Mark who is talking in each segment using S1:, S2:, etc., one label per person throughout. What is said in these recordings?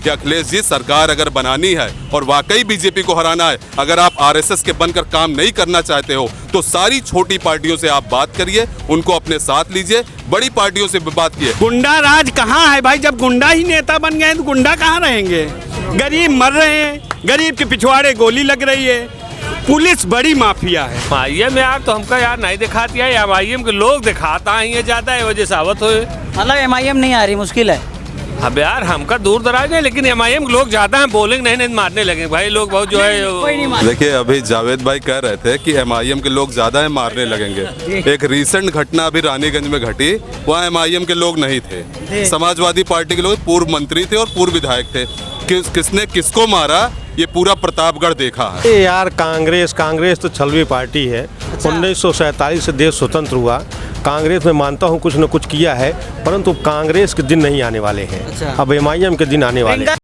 S1: कि अखिलेश जी सरकार अगर बनानी है और वाकई बीजेपी को हराना है, अगर आप आरएसएस के बनकर काम नहीं करना चाहते हो तो सारी छोटी पार्टियों से आप बात करिए, उनको अपने साथ लीजिए, बड़ी पार्टियों से बात कीजिए।
S2: गुंडा राज कहाँ है भाई? जब गुंडा ही नेता बन गए तो गुंडा कहाँ रहेंगे? गरीब मर रहे हैं, गरीब के पिछवाड़े गोली लग रही है, पुलिस बड़ी माफिया है।
S3: एमआईएम यार तो हमका यार नहीं दिखाती है, एमआईएम के लोग दिखाता है ज्यादा है वजह सावत हो।
S4: मतलब एमआईएम नहीं आ रही, मुश्किल है।
S3: अब यार हमका दूर दराज है, लेकिन एमआईएम के लोग ज्यादा हैं, बोलेंगे नहीं मारने लगे भाई लोग बहुत जो है।
S1: देखिए अभी जावेद भाई कह रहे थे कि एमआईएम के लोग ज्यादा है, मारने लगेंगे। एक रीसेंट घटना अभी रानीगंज में घटी, वहाँ एमआईएम के लोग नहीं थे, समाजवादी पार्टी के लोग, पूर्व मंत्री थे और पूर्व विधायक थे। किसने किसको मारा ये पूरा प्रतापगढ़ देखा है।
S5: यार कांग्रेस तो छलवी पार्टी है। 1947 से देश स्वतंत्र हुआ, कांग्रेस में मानता हूँ कुछ न कुछ किया है, परंतु कांग्रेस के दिन नहीं आने वाले हैं। अब एमआईएम के दिन आने वाले हैं।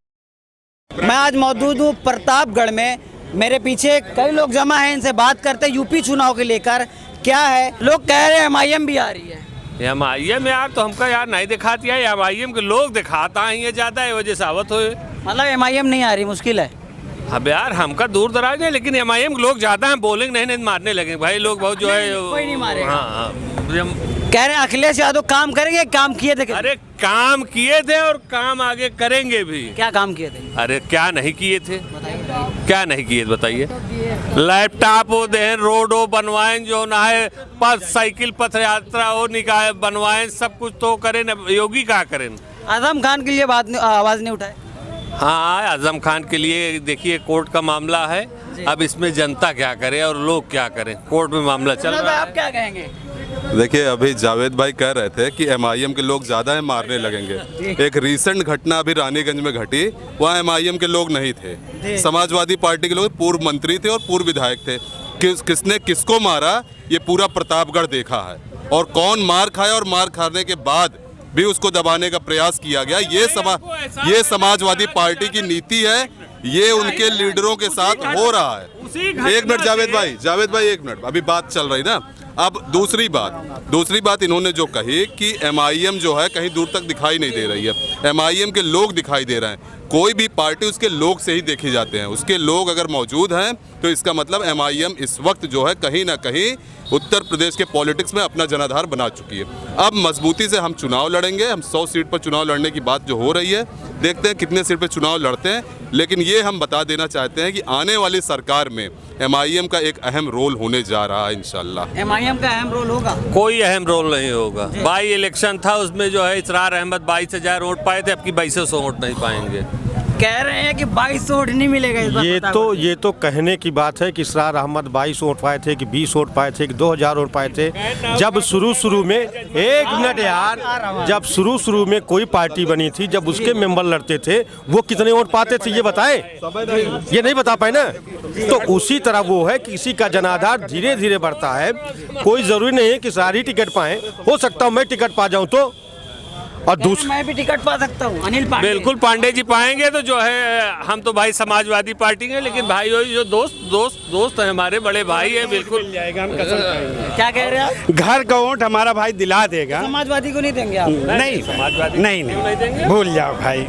S4: मैं आज मौजूद हूँ प्रतापगढ़ में, मेरे पीछे कई लोग जमा हैं, इनसे बात करते हैं यूपी चुनाव के लेकर क्या है। लोग कह रहे हैं एमआईएम भी आ रही है।
S3: एमआईएम यार तो हमका यार नहीं दिखाती है, एमआईएम के लोग दिखाता है ज्यादा है वजह सावत हो।
S4: मतलब एमआईएम नहीं आ रही, मुश्किल है।
S3: अब यार हमका दूर दराज है, लेकिन एमआईएम के लोग ज्यादा हैं, बोलेंगे नहीं मारने लगे भाई लोग बहुत जो है।
S4: कोई नहीं मारेगा।
S3: हाँ,
S4: कह रहे हैं अखिलेश यादव काम करेंगे, काम किए थे।
S3: अरे काम किए थे और काम आगे करेंगे भी।
S4: क्या काम किए थे?
S3: अरे क्या नहीं किए थे, क्या नहीं किए बताइए। लैपटॉप वो दे, रोड वो बनवाएं, जो ना है पथ साइकिल पथ यात्रा वो निकाय बनवाएं, सब कुछ तो करें न। योगी क्या करें?
S4: आजम खान के लिए आवाज नहीं उठाए।
S3: हाँ आजम खान के लिए देखिए कोर्ट का मामला है, अब इसमें जनता क्या करे और लोग क्या करें, कोर्ट में मामला चल रहा है।
S4: आप क्या कहेंगे?
S1: देखिए अभी जावेद भाई कह रहे थे कि एमआईएम के लोग ज्यादा है, मारने लगेंगे। एक रीसेंट घटना अभी रानीगंज में घटी, वहाँ एमआईएम के लोग नहीं थे, समाजवादी पार्टी के लोग, पूर्व मंत्री थे और पूर्व विधायक थे। किसने किसको मारा ये पूरा प्रतापगढ़ देखा है, और कौन मार खाया और मार खाने के बाद भी उसको दबाने का प्रयास किया गया। ये समाजवादी पार्टी की नीति है, ये उनके लीडरों के साथ हो रहा है। एक मिनट जावेद भाई एक मिनट, अभी बात चल रही ना। अब दूसरी बात इन्होंने जो कही कि एमआईएम जो है कहीं दूर तक दिखाई नहीं दे रही है, एमआईएम के लोग दिखाई दे रहे हैं। कोई भी पार्टी उसके लोग से ही देखी जाते हैं, उसके लोग अगर मौजूद हैं तो इसका मतलब एमआईएम इस वक्त जो है कहीं ना कहीं उत्तर प्रदेश के पॉलिटिक्स में अपना जनाधार बना चुकी है। अब मजबूती से हम चुनाव लड़ेंगे, हम 100 सीट पर चुनाव लड़ने की बात जो हो रही है, देखते हैं कितने सीट पर चुनाव लड़ते हैं। लेकिन ये हम बता देना चाहते हैं कि आने वाली सरकार में एमआईएम का एक अहम रोल होने जा रहा है इंशाल्लाह।
S4: एमआईएम का अहम रोल होगा?
S3: कोई अहम रोल नहीं होगा। बाई इलेक्शन था, उसमें जो है इसरार अहमद 22,000 वोट पाए थे, अब की 2200 वोट नहीं पाएंगे।
S4: कह रहे हैं कि 2200 वोट नहीं मिलेगा इस बार।
S5: ये तो कहने की बात है कि इसरार अहमद 22 वोट पाए थे कि 20 वोट पाए थे कि 2000 वोट पाए थे। जब शुरू में एक मिनट यार, जब शुरू में कोई पार्टी बनी थी, जब उसके मेंबर लड़ते थे, वो कितने वोट पाते थे ये बताएं? ये नहीं बता पाए ना। तो उसी तरह वो है कि किसी का जनाधार धीरे धीरे बढ़ता है। कोई जरूरी नहीं है कि सारी टिकट पाए, हो सकता हूँ मैं टिकट पा जाऊँ तो, और दूसरा
S4: मैं भी टिकट पा सकता हूँ। अनिल पांडे
S3: बिल्कुल पांडे जी पाएंगे तो जो है, हम तो भाई समाजवादी पार्टी हैं, लेकिन भाई जो दोस्त है हमारे, बड़े भाई है, बिल्कुल
S4: क्या कह रहे हैं आप?
S2: घर का वोट हमारा भाई दिला देगा।
S4: समाजवादी को नहीं देंगे आप?
S2: नहीं,
S3: समाजवादी
S2: नहीं भूल जाओ भाई,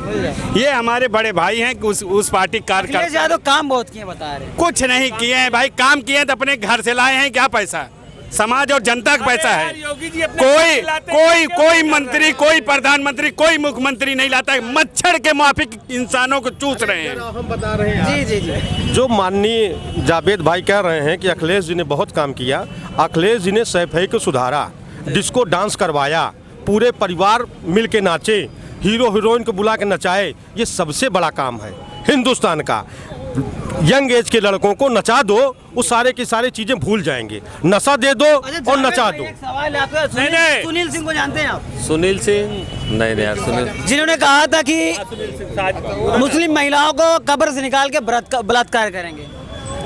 S2: ये हमारे बड़े भाई हैं, उस पार्टी
S4: अखिलेश यादव काम बहुत किए बता रहे हैं।
S2: कुछ नहीं किए हैं भाई, काम किए तो अपने घर से लाए हैं। क्या पैसा? समाज और जनता का पैसा है। कोई मंत्री, कोई प्रधानमंत्री, कोई मुख्यमंत्री नहीं लाता है। मच्छर के माफिक इंसानों को चूस रहे हैं।
S5: हम बता रहे हैं
S4: जी।
S5: जो माननीय जावेद भाई कह रहे हैं कि अखिलेश जी ने बहुत काम किया। अखिलेश जी ने सैफई को सुधारा, डिस्को डांस करवाया, पूरे परिवार मिल के नाचे, हीरो हीरोइन को बुला के नचाए। ये सबसे बड़ा काम है हिंदुस्तान का। यंग एज के लड़कों को नचा दो, वो सारे की सारी चीजें भूल जाएंगे। नशा दे दो और नचा दो।
S4: एक सवाल है आपका, सुनील सिंह को जानते हैं आप?
S3: सुनील सिंह नहीं यार, सुनील
S4: जिन्होंने कहा था कि मुस्लिम महिलाओं को कब्र से निकाल के बलात्कार करेंगे।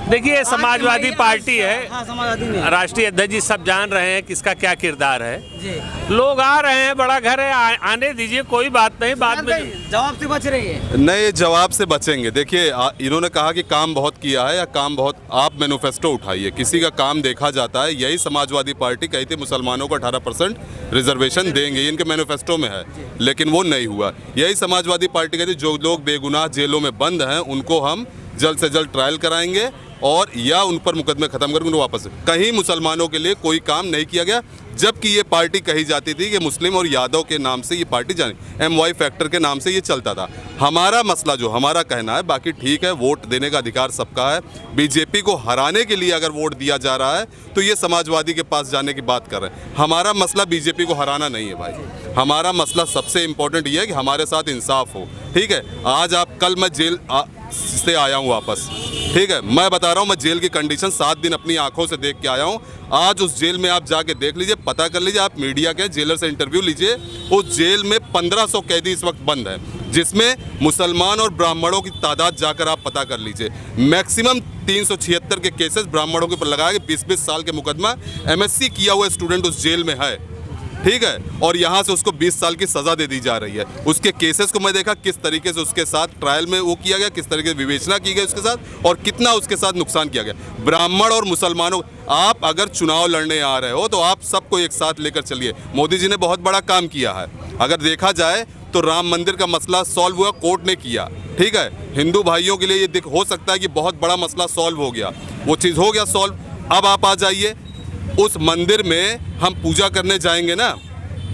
S3: देखिए समाजवादी पार्टी है,
S4: हाँ, समाजवादी में
S3: राष्ट्रीय अध्यक्ष जी सब जान रहे हैं किसका क्या किरदार है। लोग आ रहे हैं, बड़ा घर है, आने दीजिए, कोई बात नहीं, बाद में
S4: जवाब से बच रही है।
S1: नए जवाब से बचेंगे। देखिए इन्होंने कहा कि काम बहुत किया है या काम बहुत, आप मैनिफेस्टो उठाइए, किसी का काम देखा जाता है। यही समाजवादी पार्टी कही थी मुसलमानों को 18% रिजर्वेशन देंगे, इनके मैनिफेस्टो में है, लेकिन वो नहीं हुआ। यही समाजवादी पार्टी कहती जो लोग बेगुनाह जेलों में बंद हैं उनको हम जल्द से जल्द ट्रायल कराएंगे और या उन पर मुकदमे खत्म करके उनको वापस। कहीं मुसलमानों के लिए कोई काम नहीं किया गया, जबकि ये पार्टी कही जाती थी कि मुस्लिम और यादव के नाम से ये पार्टी जानी, MY फैक्टर के नाम से ये चलता था। हमारा मसला जो हमारा कहना है, बाकी ठीक है, वोट देने का अधिकार सबका है। बीजेपी को हराने के लिए अगर वोट दिया जा रहा है तो ये समाजवादी के पास जाने की बात कर रहे हैं। हमारा मसला बीजेपी को हराना नहीं है भाई, हमारा मसला सबसे इम्पोर्टेंट ये है कि हमारे साथ इंसाफ हो। ठीक है, आज आप, कल मैं जेल से आया हूँ वापस, ठीक है, मैं बता रहा हूँ, मैं जेल की कंडीशन 7 दिन अपनी आंखों से देख के आया हूँ। आज उस जेल में आप जाके देख लीजिए, पता कर लीजिए, आप मीडिया के जेलर से इंटरव्यू लीजिए। उस जेल में 1500 कैदी इस वक्त बंद है, जिसमें मुसलमान और ब्राह्मणों की तादाद जाकर आप पता कर लीजिए। मैक्सिमम 376 के केसेस ब्राह्मणों के ऊपर लगाए, 20-20 साल के मुकदमा, MSc किया हुआ स्टूडेंट उस जेल में है, ठीक है, और यहाँ से उसको 20 साल की सज़ा दे दी जा रही है। उसके केसेस को मैं देखा किस तरीके से उसके साथ ट्रायल में वो किया गया, किस तरीके से विवेचना की गई उसके साथ, और कितना उसके साथ नुकसान किया गया। ब्राह्मण और मुसलमानों, आप अगर चुनाव लड़ने आ रहे हो तो आप सबको एक साथ लेकर चलिए। मोदी जी ने बहुत बड़ा काम किया है, अगर देखा जाए तो राम मंदिर का मसला सॉल्व हुआ, कोर्ट ने किया, ठीक है। हिंदू भाइयों के लिए ये हो सकता है कि बहुत बड़ा मसला सॉल्व हो गया, वो चीज़ हो गया सॉल्व। अब आप आ जाइए, उस मंदिर में हम पूजा करने जाएंगे ना,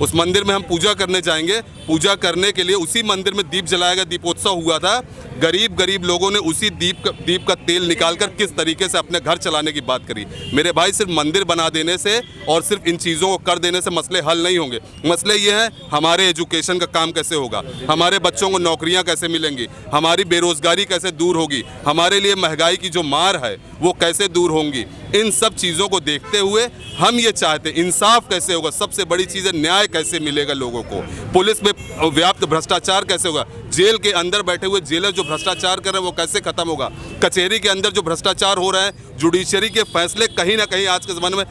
S1: उस मंदिर में हम पूजा करने जाएंगे, पूजा करने के लिए उसी मंदिर में दीप जलाया गया, दीपोत्सव हुआ था। गरीब लोगों ने उसी दीप का तेल निकालकर किस तरीके से अपने घर चलाने की बात करी। मेरे भाई, सिर्फ मंदिर बना देने से और सिर्फ इन चीज़ों को कर देने से मसले हल नहीं होंगे। मसले ये हैं, हमारे एजुकेशन का काम कैसे होगा, हमारे बच्चों को नौकरियां कैसे मिलेंगी, हमारी बेरोजगारी कैसे दूर होगी, हमारे लिए महंगाई की जो मार है वो कैसे दूर होंगी। इन सब चीज़ों को देखते हुए हम ये चाहते हैं, इंसाफ कैसे होगा, सबसे बड़ी चीज़ है न्याय कैसे मिलेगा लोगों को, पुलिस में व्याप्त भ्रष्टाचार कैसे होगा, जेल के अंदर बैठे हुए जेलर जो भ्रष्टाचार कर रहे हैं वो कैसे खत्म होगा, कचहरी के अंदर जो भ्रष्टाचार हो रहा है, जुडिशरी के फैसले कहीं ना कहीं आज के ज़माने में,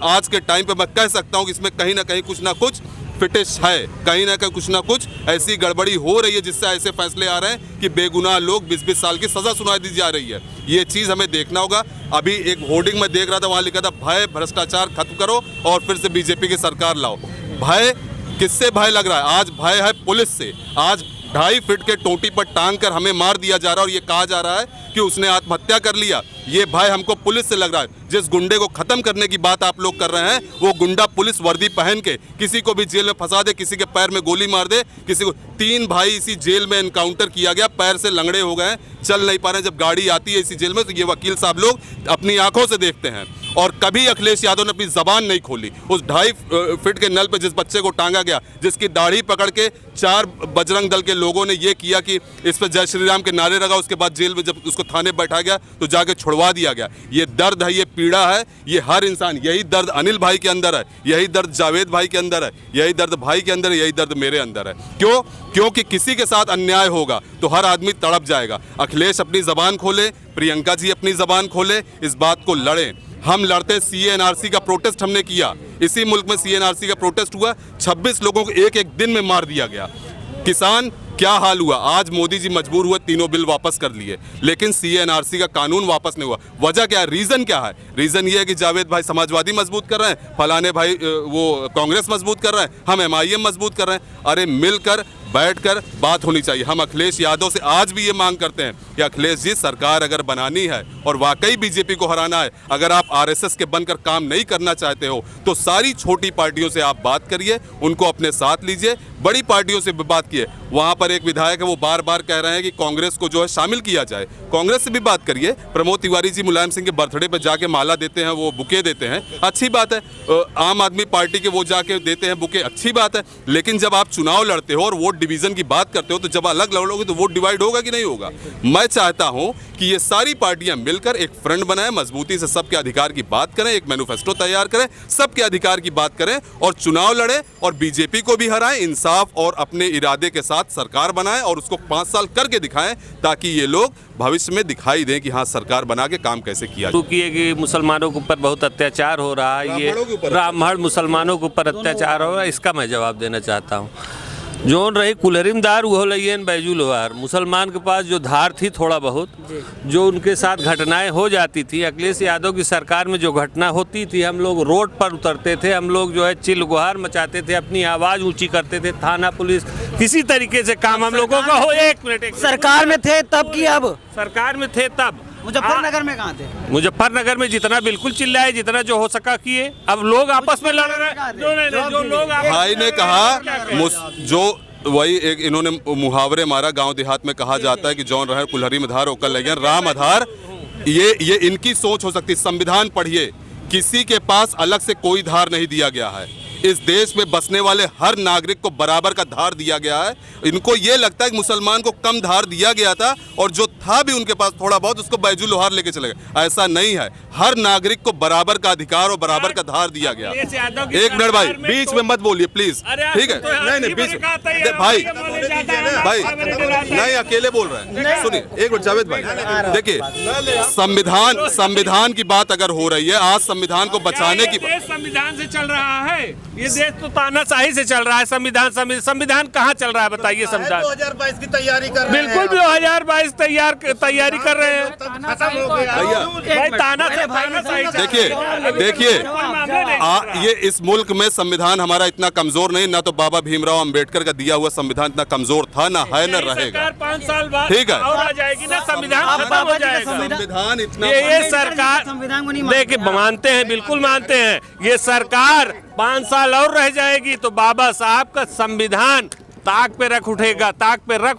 S1: आज के टाइम पे मैं कह सकता हूँ कि इसमें कहीं ना कहीं कुछ ना कुछ फिटिश है, कहीं ना कहीं कुछ ना कुछ ऐसी गड़बड़ी हो रही है जिससे ऐसे फैसले आ रहे हैं कि बेगुनाह लोग 20-20 साल की सज़ा सुना दी जा रही है। ये चीज़ हमें देखना होगा। अभी एक होर्डिंग में देख रहा था, वहाँ लिखा था भय भ्रष्टाचार खत्म करो और फिर से बीजेपी की सरकार लाओ। भय किससे भय लग रहा है? आज भय है पुलिस से। आज 2.5 फीट के टोटी पर टांग कर हमें मार दिया जा रहा है और ये कहा जा रहा है कि उसने आत्महत्या कर लिया। ये भय हमको पुलिस से लग रहा है। जिस गुंडे को खत्म करने की बात आप लोग कर रहे हैं, वो गुंडा पुलिस वर्दी पहन के किसी को भी जेल में फंसा दे, किसी के पैर में गोली मार दे, किसी को। 3 भाई इसी जेल में एनकाउंटर किया गया, पैर से लंगड़े हो गए, चल नहीं पा रहे। जब गाड़ी आती है इसी जेल में तो ये वकील साहब लोग अपनी आंखों से देखते हैं। और कभी अखिलेश यादव ने अपनी जबान नहीं खोली। उस 2.5 फीट के नल पे जिस बच्चे को टांगा गया, जिसकी दाढ़ी पकड़ के 4 बजरंग दल के लोगों ने ये किया कि इस पर जय श्री राम के नारे लगा, उसके बाद जेल में जब उसको थाने बैठा गया तो जाके छुड़वा दिया गया। ये दर्द है, ये पीड़ा है, ये हर इंसान, यही दर्द अनिल भाई के अंदर है, यही दर्द जावेद भाई के अंदर है, यही दर्द भाई के अंदर है, यही दर्द मेरे अंदर है। क्यों? क्योंकि किसी के साथ अन्याय होगा तो हर आदमी तड़प जाएगा। अखिलेश अपनी जबान खोले, प्रियंका जी अपनी जबान खोले, इस बात को लड़ें। हम लड़ते CA/NRC का प्रोटेस्ट हमने किया, इसी मुल्क में CA/NRC का प्रोटेस्ट हुआ, 26 लोगों को एक दिन में मार दिया गया। किसान क्या हाल हुआ? आज मोदी जी मजबूर हुए, तीनों बिल वापस कर लिए, लेकिन CA/NRC का कानून वापस नहीं हुआ। वजह क्या है? रीज़न क्या है? रीज़न ये है कि जावेद भाई समाजवादी मजबूत कर रहे हैं, फलाने भाई वो कांग्रेस मजबूत कर रहे हैं, हम MIM मजबूत कर रहे हैं। अरे मिलकर बैठकर बात होनी चाहिए। हम अखिलेश यादव से आज भी ये मांग करते हैं कि अखिलेश जी, सरकार अगर बनानी है और वाकई बीजेपी को हराना है, अगर आप RSS के बनकर काम नहीं करना चाहते हो तो सारी छोटी पार्टियों से आप बात करिए, उनको अपने साथ लीजिए, बड़ी पार्टियों से भी बात किए। वहाँ पर एक विधायक है, वो बार बार कह रहे हैं कि कांग्रेस को जो है शामिल किया जाए, कांग्रेस से भी बात करिए। प्रमोद तिवारी जी मुलायम सिंह के बर्थडे पर जाके माला देते हैं, वो बुके देते हैं, अच्छी बात है। आम आदमी पार्टी के वो जाके देते हैं बुके, अच्छी बात है। लेकिन जब आप चुनाव लड़ते हो और वोट वोट डिवीजन की बात करते हो, तो जब अलग लड़ोगे तो वोट डिवाइड होगा कि नहीं होगा। मैं चाहता हूं कि ये सारी पार्टियां मिलकर एक फ्रंट बनाएं, मजबूती से सबके अधिकार की बात करें, एक मैनिफेस्टो तैयार करें, सबके अधिकार की बात करें और चुनाव लड़ें और बीजेपी को भी हराएं, इंसाफ और अपने इरादे के साथ सरकार बनाएं और उसको 5 साल करके दिखाएं, ताकि ये लोग भविष्य में दिखाई दें कि हाँ सरकार बना के काम कैसे किया जाए।
S3: किए कि मुसलमानों के ऊपर बहुत अत्याचार हो रहा है, ये ब्राह्मण मुसलमानों के ऊपर अत्याचार हो रहा है, इसका मैं जवाब देना चाहता हूँ। जोन रही कुलहरिमदार वो लइयन बैजू लोहार, मुसलमान के पास जो धार थी थोड़ा बहुत, जो उनके साथ घटनाएं हो जाती थी, अखिलेश यादव की सरकार में जो घटना होती थी, हम लोग रोड पर उतरते थे, हम लोग जो है चिल गुहार मचाते थे, अपनी आवाज़ ऊंची करते थे, थाना पुलिस किसी तरीके से काम हम लोगों का हो। एक मिनट
S4: सरकार में थे तब की अब
S3: सरकार में थे तब
S4: मुजफ्फरनगर में कहाँ थे?
S3: मुजफ्फरनगर में जितना बिल्कुल चिल्लाए, जितना जो हो सका किए। अब लोग आपस में लड़ रहे हैं, जो लोग
S1: भाई ने कहा जो वही एक इन्होंने मुहावरे मारा, गांव देहात में कहा जाता है कि जौन रहे कुल्हरी में धार होकर लगे राम आधार। ये इनकी सोच हो सकती है। संविधान पढ़िए, किसी के पास अलग से कोई धार नहीं दिया गया है। इस देश में बसने वाले हर नागरिक को बराबर का धार दिया गया है। इनको ये लगता है कि मुसलमान को कम धार दिया गया था और जो था भी उनके पास थोड़ा बहुत, उसको बैजू लोहार लेके चले गए। ऐसा नहीं है, हर नागरिक को बराबर का अधिकार और बराबर का धार दिया गया। एक मिनट भाई, बीच में मत बोलिए प्लीज, ठीक है? नहीं बीच में भाई नहीं, अकेले बोल रहे हैं। सुनिए एक मिनट जावेद भाई, देखिए संविधान की बात अगर हो रही है, आज संविधान को बचाने की
S3: संविधान से चल रहा है, ये देश तो तानाशाही से चल रहा है। संविधान कहाँ चल रहा है बताइए? संविधान
S6: 2022 की तैयारी कर रहे हैं।
S3: बिल्कुल भी 2022 तैयारी कर रहे हैं।
S6: खत्म हो गया।
S1: देखिए ये इस मुल्क में संविधान हमारा इतना कमजोर नहीं, ना तो बाबा भीमराव अंबेडकर का दिया हुआ संविधान इतना कमजोर था, ना है ना रहेगा।
S3: 5 साल बाद
S1: ठीक है,
S3: और आ जाएगी ना, संविधान खत्म हो जाएगा।
S1: संविधान इतना
S3: ये सरकार देखिए, मानते हैं, बिल्कुल मानते हैं, ये सरकार 5 साल और रह जाएगी तो बाबा साहब का संविधान ताक पे रख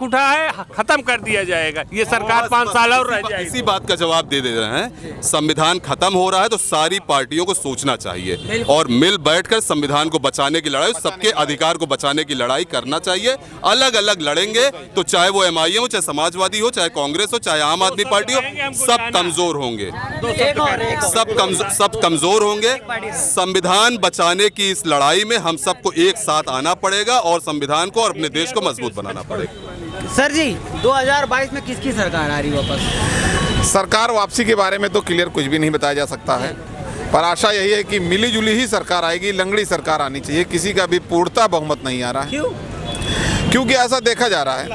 S3: उठा है, खत्म कर दिया जाएगा। ये सरकार 5 साल और रह जाएगी।
S1: इसी बात का जवाब दे रहे हैं। संविधान खत्म हो रहा है तो सारी पार्टियों को सोचना चाहिए और मिल बैठकर संविधान को बचाने की लड़ाई, सबके अधिकार को बचाने की लड़ाई करना चाहिए। अलग अलग लड़ेंगे तो चाहे वो MIM हो, चाहे समाजवादी हो, चाहे कांग्रेस हो, चाहे आम आदमी पार्टी हो, सब कमजोर होंगे, सब कमजोर होंगे। संविधान बचाने की इस लड़ाई में हम सबको एक साथ आना पड़ेगा और संविधान को और अपने देश को मजबूत बनाना पड़ेगा।
S4: सर जी 2022 में किसकी सरकार आ रही वापस?
S6: सरकार वापसी के बारे में तो क्लियर कुछ भी नहीं बताया जा सकता है, पर आशा यही है कि मिली जुली ही सरकार आएगी। लंगड़ी सरकार आनी चाहिए, किसी का भी पूर्णतः बहुमत नहीं आ रहा है।
S4: क्यों?
S6: क्योंकि ऐसा देखा जा रहा है।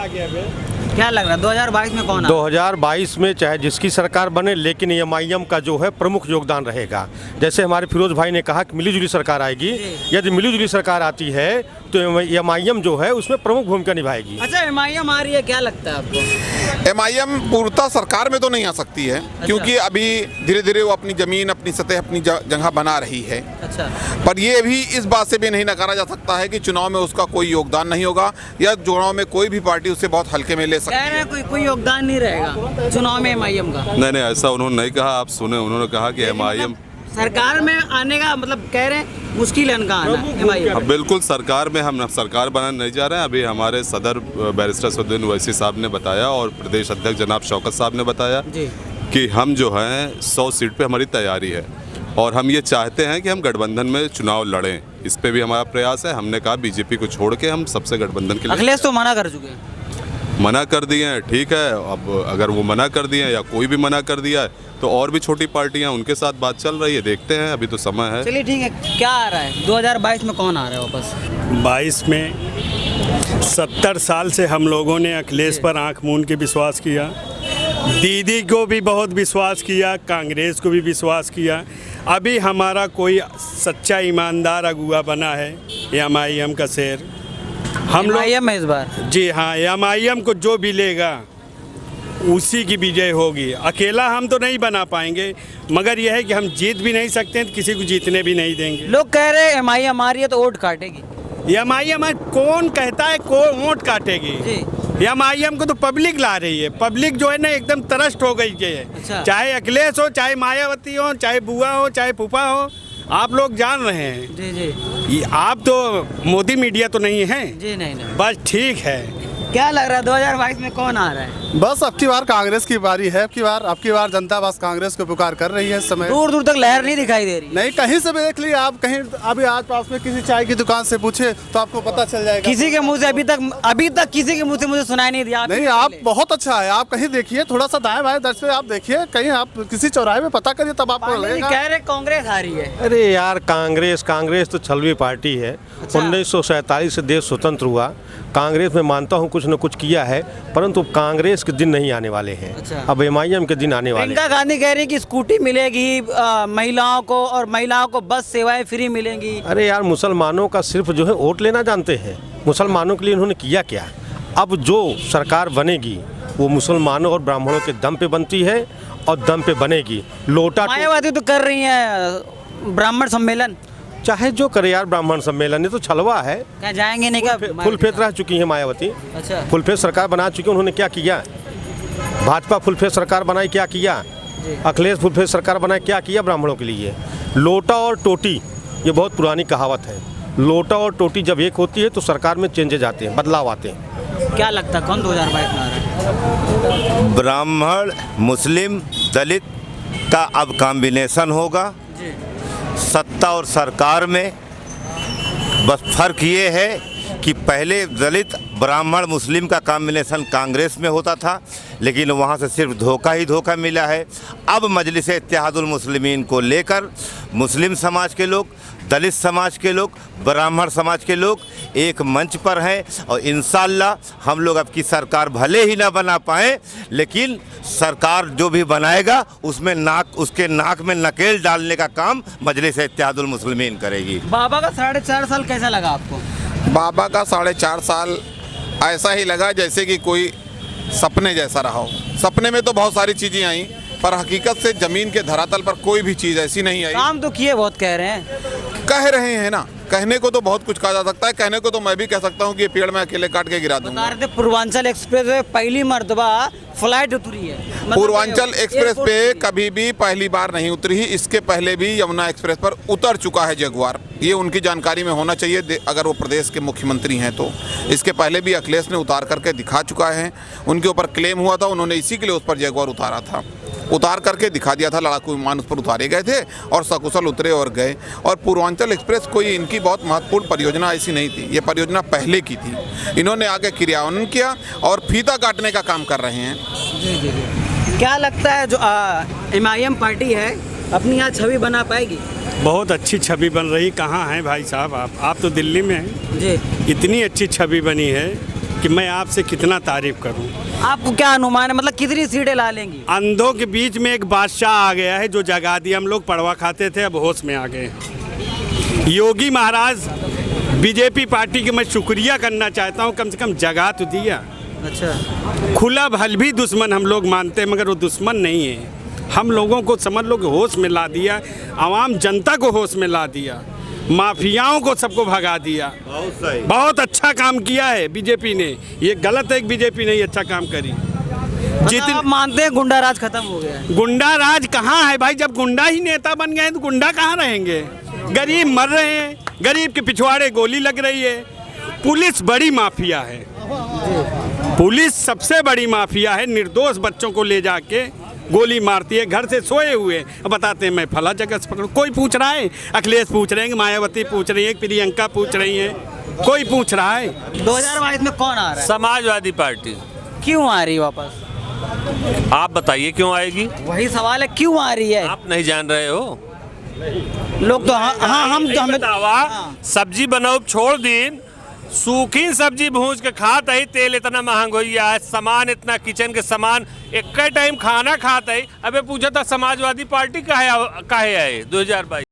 S4: क्या लग रहा है 2022 में कौन?
S5: 2022 में चाहे जिसकी सरकार बने, लेकिन MIM का जो है प्रमुख योगदान रहेगा। जैसे हमारे फिरोज भाई ने कहा कि मिलीजुली सरकार आएगी, यदि मिलीजुली सरकार आती है तो MIM जो है उसमें प्रमुख भूमिका निभाएगी।
S4: अच्छा MIM आ रही है, क्या लगता है आपको?
S6: MIM पूर्णतः सरकार में तो नहीं आ सकती है, क्योंकि अभी धीरे धीरे वो अपनी जमीन, अपनी सतह, अपनी जगह बना रही है।
S4: अच्छा,
S6: पर ये भी इस बात से भी नहीं नकारा जा सकता है कि चुनाव में उसका कोई योगदान नहीं होगा, या चुनाव में कोई भी पार्टी उससे बहुत हल्के में ले सकती
S4: कह रहे हैं कोई योगदान नहीं रहेगा चुनाव में MIM का।
S1: नहीं ऐसा उन्होंने नहीं कहा, आप सुने, उन्होंने कहा कि MIM
S4: सरकार में आने का मतलब कह रहे हैं मुश्किल है उनका आना MIM।
S1: बिल्कुल सरकार में हम सरकार बनाने नहीं जा रहे हैं। अभी हमारे सदर बैरिस्टर सदुद्दीन ओवैसी साहब ने बताया और प्रदेश अध्यक्ष जनाब शौकत साहब ने बताया कि हम जो हैं 100 सीट पे हमारी तैयारी है और हम ये चाहते हैं कि हम गठबंधन में चुनाव लड़ें। इस पे भी हमारा प्रयास है। हमने कहा बीजेपी को छोड़ के हम सबसे गठबंधन के लिए।
S4: अखिलेश तो मना कर चुके हैं।
S1: मना कर दिए हैं, ठीक है। अब अगर वो मना कर दिए हैं या कोई भी मना कर दिया है तो और भी छोटी पार्टियां, उनके साथ बात चल रही है, देखते हैं, अभी तो समय है।
S4: चलिए ठीक है, क्या आ रहा है 2022 में कौन आ रहा है वापस?
S2: 22 में 70 साल से हम लोगों ने अखिलेश पर आंख मूंद के विश्वास किया, दीदी को भी बहुत विश्वास किया, कांग्रेस को भी विश्वास किया। अभी हमारा कोई सच्चा ईमानदार अगुआ बना है MIM का शेर। हम लोग
S4: MIM है इस बार।
S2: जी हाँ, MIM को जो भी लेगा उसी की विजय होगी। अकेला हम तो नहीं बना पाएंगे, मगर यह है कि हम जीत भी नहीं सकते हैं, तो किसी को जीतने भी नहीं देंगे।
S4: लोग कह रहे हैं MIM आ रही है तो वोट काटेगी।
S2: MIM कौन कहता है कौन वोट काटेगी? MIM को तो पब्लिक ला रही है। पब्लिक जो है ना एकदम तरस्ट हो गई है।
S4: अच्छा।
S2: चाहे अखिलेश हो, चाहे मायावती हो, चाहे बुआ हो, चाहे फूफा हो, आप लोग जान रहे हैं।
S4: जी।
S2: ये आप तो मोदी मीडिया तो नहीं है,
S4: जी नहीं।
S2: बस ठीक है।
S4: क्या लग रहा है 2022 में कौन आ रहा है?
S7: बस अब की बार कांग्रेस की बारी है। अब की बार जनता बस कांग्रेस को पुकार कर रही है इस समय।
S4: दूर दूर तक लहर नहीं दिखाई दे रही।
S7: नहीं, कहीं से भी देख लीजिए आप, कहीं अभी आज पास में किसी चाय की दुकान से पूछे तो आपको पता चल जाएगा।
S4: किसी के मुंह से अभी तक किसी के मुंह से मुझे सुनाई नहीं दिया।
S7: नहीं, आप बहुत अच्छा है। आप कहीं देखिए, थोड़ा सा दाएं बाएं दर्ज पे आप देखिए, कहीं आप किसी चौराहे में पता करिए तब आपको लगेगा।
S4: कह रहे कांग्रेस आ रही है।
S5: अरे यार, कांग्रेस तो छलवी पार्टी है। 1947 से देश स्वतंत्र हुआ। कांग्रेस में मानता हूँ कुछ न कुछ किया है, परंतु कांग्रेस के दिन नहीं आने वाले हैं। अब एमआईएम के दिन आने वाले हैं।
S4: प्रियंका गांधी कह रही कि स्कूटी मिलेगी महिलाओं को, और महिलाओं को बस सेवाएं फ्री मिलेंगी।
S5: अरे यार, मुसलमानों का सिर्फ जो है वोट लेना जानते हैं। मुसलमानों के लिए उन्होंने किया क्या? अब जो सरकार बनेगी वो मुसलमानों और ब्राह्मणों के दम पे बनती है और दम पे बनेगी। लोटा
S4: मायावती तो कर रही है ब्राह्मण सम्मेलन।
S5: चाहे जो करे यार, ब्राह्मण सम्मेलन ये तो छलवा है।
S4: क्या जाएंगे नहीं? क्या
S5: फुल फेथ रह चुकी है मायावती।
S4: अच्छा,
S5: फुल फेथ सरकार बना चुकी है। उन्होंने क्या किया? भाजपा फुल फेथ सरकार बनाई, क्या किया? अखिलेश फुल फेथ सरकार बनाए, क्या किया ब्राह्मणों के लिए? लोटा और टोटी ये बहुत पुरानी कहावत है। लोटा और टोटी जब एक होती है तो सरकार में चेंजेज आते हैं, बदलाव आते हैं।
S4: क्या लगता है कौन 2022 में आ रहा है?
S8: ब्राह्मण, मुस्लिम, दलित का अब कॉम्बिनेशन होगा सत्ता और सरकार में। बस फर्क ये है कि पहले दलित, ब्राह्मण, मुस्लिम का कॉम्बिनेशन कांग्रेस में होता था, लेकिन वहाँ से सिर्फ धोखा ही धोखा मिला है। अब मजलिस इत्तेहादुल मुस्लिमीन को लेकर मुस्लिम समाज के लोग, दलित समाज के लोग, ब्राह्मण समाज के लोग एक मंच पर हैं और इंशाअल्लाह हम लोग अब की सरकार भले ही ना बना पाएँ, लेकिन सरकार जो भी बनाएगा उसमें उसके नाक में नकेल डालने का काम मजलिस इत्तेहादुल मुस्लिमीन करेगी।
S4: बाबा का 4.5 साल कैसा लगा आपको?
S6: बाबा का 4.5 साल ऐसा ही लगा जैसे कि कोई सपने जैसा रहा हो। सपने में तो बहुत सारी चीज़ें आई, पर हकीकत से ज़मीन के धरातल पर कोई भी चीज़ ऐसी नहीं आई।
S4: काम तो किए बहुत कह रहे हैं।
S6: कह रहे हैं ना, कहने को तो बहुत कुछ कहा जा सकता है। कहने को तो मैं भी कह सकता हूँ कि ये पेड़ मैं अकेले काट के गिरा दूंगा।
S4: बता रहे थे पूर्वांचल एक्सप्रेस वे पहली मर्तबा फ्लाइट उतरी है। मतलब
S6: पूर्वांचल एक्सप्रेस पे कभी भी पहली बार नहीं उतरी ही। इसके पहले भी यमुना एक्सप्रेस पर उतर चुका है जगुआर। ये उनकी जानकारी में होना चाहिए अगर वो प्रदेश के मुख्यमंत्री हैं तो। इसके पहले भी अखिलेश ने उतार करके दिखा चुका है। उनके ऊपर क्लेम हुआ था, उन्होंने इसी के लिए उस पर जगुआर उतारा था, उतार करके दिखा दिया था। लड़ाकू विमान उस पर उतारे गए थे और सकुशल उतरे और गए। और पूर्वांचल एक्सप्रेस कोई इनकी बहुत महत्वपूर्ण परियोजना ऐसी नहीं थी। ये परियोजना पहले की थी, इन्होंने आगे क्रियान्वयन किया और फीता काटने का काम कर रहे हैं।
S4: क्या लगता है जो एमआईएम पार्टी है अपनी यहाँ छवि बना पाएगी?
S2: बहुत अच्छी छवि बन रही। कहाँ हैं भाई साहब आप तो दिल्ली में हैं
S4: जी।
S2: इतनी अच्छी छवि बनी है कि मैं आपसे कितना तारीफ करूं।
S4: आपको क्या अनुमान है, मतलब कितनी सीटें ला लेंगी?
S2: अंधों के बीच में एक बादशाह आ गया है जो जगा दिया। हम लोग पड़वा खाते थे, अब होश में आ गए। योगी महाराज, बीजेपी पार्टी के मैं शुक्रिया करना चाहता हूं, कम से कम जगा तो दिया।
S4: अच्छा,
S2: खुला भल भी दुश्मन हम लोग मानते हैं, मगर वो दुश्मन नहीं है। हम लोगों को समझ लो कि होश में ला दिया, आवाम जनता को होश में ला दिया, माफियाओं को सबको भगा दिया। बहुत अच्छा काम किया है बीजेपी ने। ये गलत है कि बीजेपी ने अच्छा काम करी।
S4: मतलब आप मानते हैं गुंडा राज खत्म हो गया है?
S2: गुंडा राज कहाँ है भाई? जब गुंडा ही नेता बन गए तो गुंडा कहाँ रहेंगे? गरीब मर रहे हैं, गरीब के पिछवाड़े गोली लग रही है। पुलिस बड़ी माफिया है, पुलिस सबसे बड़ी माफिया है। निर्दोष बच्चों को ले जाके गोली मारती है, घर से सोए हुए बताते हैं मैं फला जगह से पकड़ूं। कोई पूछ रहा है? अखिलेश पूछ रहे हैं, मायावती पूछ रही है, प्रियंका पूछ रही है, कोई पूछ रहा है?
S4: 2022 में कौन आ रहा है?
S3: समाजवादी पार्टी।
S4: क्यों आ रही है वापस?
S3: आप बताइए क्यों आएगी?
S4: वही सवाल है, क्यों आ रही है?
S3: आप नहीं जान रहे हो?
S4: लोग तो हाँ हम तो हमें
S3: बतावा, सब्जी बनाओ छोड़ दिन, सूखी सब्जी भूज के खाते ही तेल इतना महंग हो गया है, सामान इतना, किचन के सामान एक टाइम खाना खाते ही। अबे पूछा था समाजवादी पार्टी काहे आए 2022?